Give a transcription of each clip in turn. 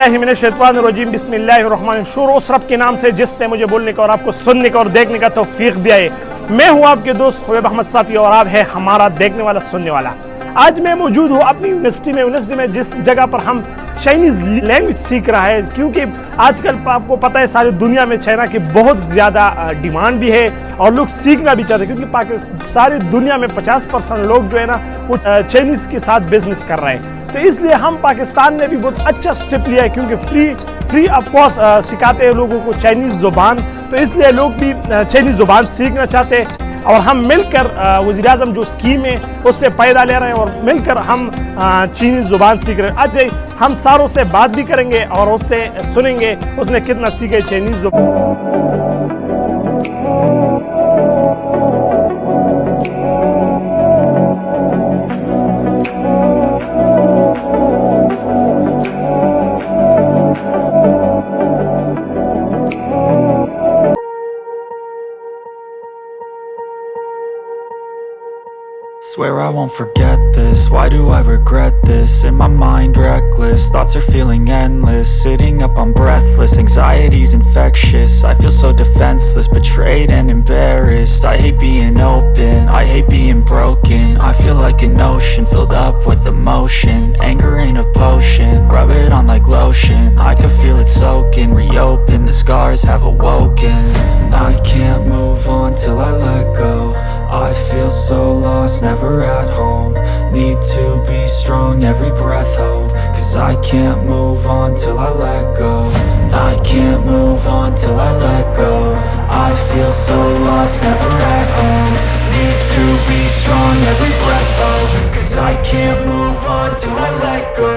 बिस्मिल्लाहिर्रहमानिर्रहीम बिस्मिल्लाहिर्रहमानिर्रहीम। शुरू उस रब के नाम से जिसने मुझे बोलने का और आपको सुनने का और देखने का तौफीक दिया है। मैं हूं आपके दोस्त खुबैब अहमद साफ़ी और आप है हमारा देखने वाला सुनने वाला। आज मैं मौजूद हूं अपनी यूनिवर्सिटी में जिस जगह पर हम चाइनीज़ लैंग्वेज सीख रहा है, क्योंकि आजकल आपको पता है सारी दुनिया में चाइना की बहुत ज़्यादा डिमांड भी है और लोग सीखना भी चाहते हैं, क्योंकि सारी दुनिया में 50% लोग जो है ना वो चाइनीज़ के साथ बिजनेस कर रहे हैं। तो इसलिए हम पाकिस्तान ने भी बहुत अच्छा स्टेप लिया है, क्योंकि फ्री ऑफ कॉस्ट सिखाते हैं लोगों को चाइनीज़ ज़ुबान। तो इसलिए लोग भी चाइनीज़ ज़ुबान सीखना चाहते हैं और हम मिलकर वज़ीर-ए-आज़म जो स्कीम है उससे फ़ायदा ले रहे हैं और मिलकर हम चाइनीज़ ज़ुबान सीख रहे हैं। आज हम सारों से बात भी करेंगे और उससे सुनेंगे उसने कितना सीखे चाइनीज़ ज़ुबान। Swear I won't forget this, why do I regret this? In my mind reckless, thoughts are feeling endless. Sitting up I'm breathless, anxiety's infectious. I feel so defenseless, betrayed and embarrassed. I hate being open, I hate being broken. I feel like an ocean filled up with emotion. Anger ain't a potion, rub it on like lotion. I can feel it soaking, reopen, the scars have awoken. I can't move on till I let go. I feel so lost, never at home. Need to be strong, every breath hold. Cause I can't move on till I let go. I can't move on till I let go. I feel so lost, never at home. Need to be strong, every breath hold. Cause I can't move on till I let go.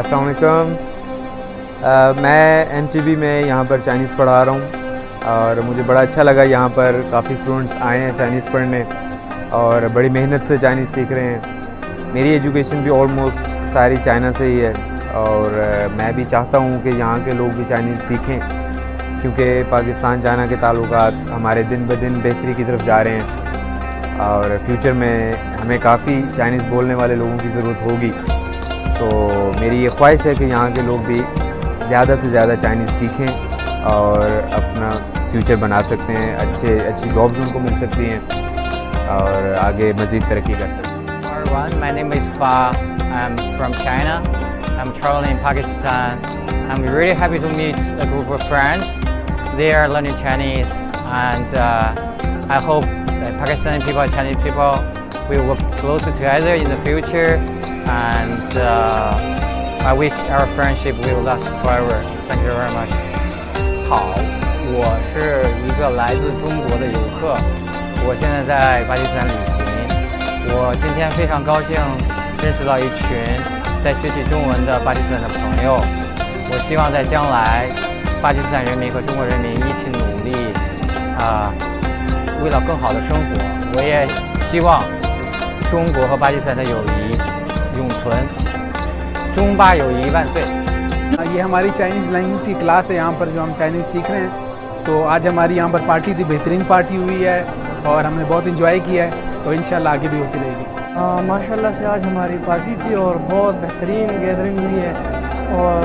अस्सलाम वालेकुम। मैं NTB में यहाँ पर Chinese पढ़ा रहा हूँ और मुझे बड़ा अच्छा लगा। यहाँ पर काफ़ी स्टूडेंट्स आए हैं चाइनीज़ पढ़ने और बड़ी मेहनत से चाइनीज़ सीख रहे हैं। मेरी एजुकेशन भी ऑलमोस्ट सारी चाइना से ही है और मैं भी चाहता हूँ कि यहाँ के लोग भी चाइनीज़ सीखें, क्योंकि पाकिस्तान चाइना के ताल्लुकात हमारे दिन ब दिन बेहतरी की तरफ जा रहे हैं और फ्यूचर में हमें काफ़ी चाइनीज़ बोलने वाले लोगों की ज़रूरत होगी। तो मेरी ये ख्वाहिश है कि यहाँ के लोग भी ज़्यादा से ज़्यादा चाइनीज़ सीखें और अपना फ्यूचर बना सकते हैं, अच्छी जॉब्स उनको मिल सकती हैं और आगे मज़ीद तरक्की कर सकते हैं। Everyone, my name is Fa. I'm from China. I'm traveling in Pakistan. I'm really happy to meet a group of friends. They are learning Chinese, and I hope that Pakistani people and Chinese people will work closer together in the future. And I wish our friendship will last forever. Thank you very much. 好，我是一个来自中国的游客，我现在在巴基斯坦旅行。我今天非常高兴认识到一群在学习中文的巴基斯坦的朋友。我希望在将来，巴基斯坦人民和中国人民一起努力，为了更好的生活。我也希望中国和巴基斯坦的友谊永存。中巴友谊万岁！ ये हमारी Chinese language की class है यहाँ पर जो हम Chinese सीख रहे हैं। तो आज हमारी यहाँ पर पार्टी थी, बेहतरीन पार्टी हुई है और हमने बहुत इंजॉय किया है। तो इंशाल्लाह आगे भी होती रहेगी। माशाल्लाह से आज हमारी पार्टी थी और बहुत बेहतरीन गैदरिंग हुई है और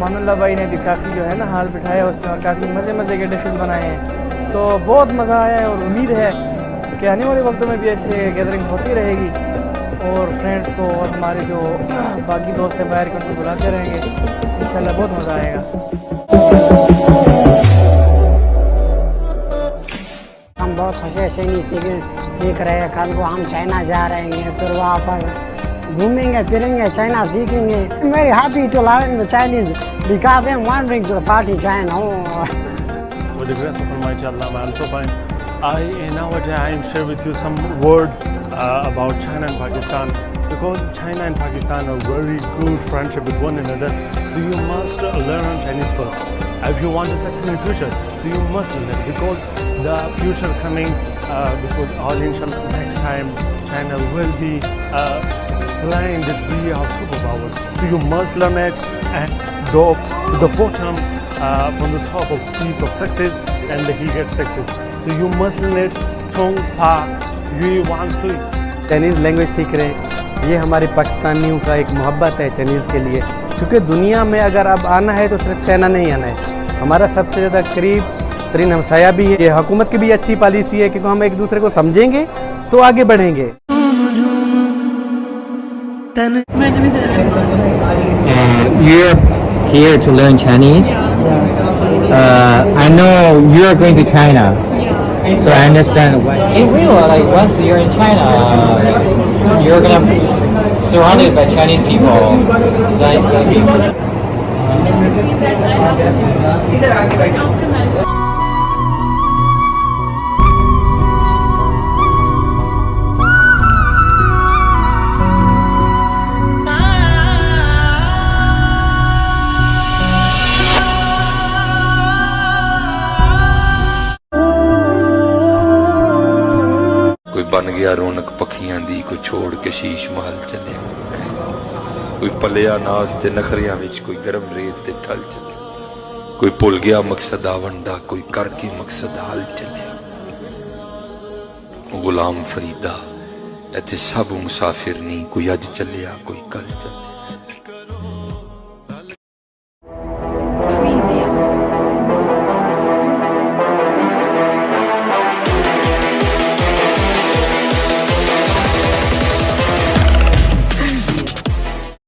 मानुल्लाह भाई ने भी काफ़ी जो है ना हाथ बिठाया उसमें और काफ़ी मज़े के डिशेस बनाए हैं। तो बहुत मज़ा आया है और उम्मीद है कि आने वाले वक्तों में भी ऐसे गैदरिंग होती रहेगी और फ्रेंड्स को और हमारे जो बाकी दोस्त हैं बाहर के उनको बुलाते रहेंगे। इंशाल्लाह बहुत मज़ा आएगा। हम बहुत खुशी से सीख रहे हैं। कल को हम चाइना जा रहे हैं, फिर वहाँ पर घूमेंगे फिरेंगे, चाइना सीखेंगे। Very happy to learn the Chinese because I'm wandering to the party China. With the grace of Almighty Allah, I'm so fine. Nowadays I share with you some word about China and Pakistan, because China and Pakistan are very good friendship with one another. So you must learn Chinese first if you want to succeed in future. So you must learn it because the future coming, because all inshallah next time China will be explained that we are superpower. So you must learn it and go to the bottom from the top of piece of success and he gets success. So you must learn it. Chong Pa Yui Wan Sui. Chinese language सीख रहे हैं। ये हमारे पाकिस्तानियों का एक मोहब्बत है चाइनीज़ के लिए, क्योंकि दुनिया में अगर अब आना है तो सिर्फ चाइना नहीं आना है। हमारा सबसे ज़्यादा करीब तरीन हमसाया भी है। ये हुकूमत की भी अच्छी पॉलिसी है, क्योंकि हम एक दूसरे को समझेंगे तो आगे बढ़ेंगे। You're here to learn Chinese. I know you're going to China. So I understand. In real, like once you're in China, you're gonna be surrounded by Chinese people. That's gonna be. कोई बन गया रौनक पखियां दी, कोई छोड़ के शीश महल चले, कोई पलिया नाज ते नखरियां विच, कोई गरम रेत ते थल चले, कोई भुल गया मकसद आवन दा, कोई करके मकसद हल चलिया। गुलाम फरीदा इत्थे सब मुसाफिर नहीं, कोई अज चलिया कोई कल चलिया।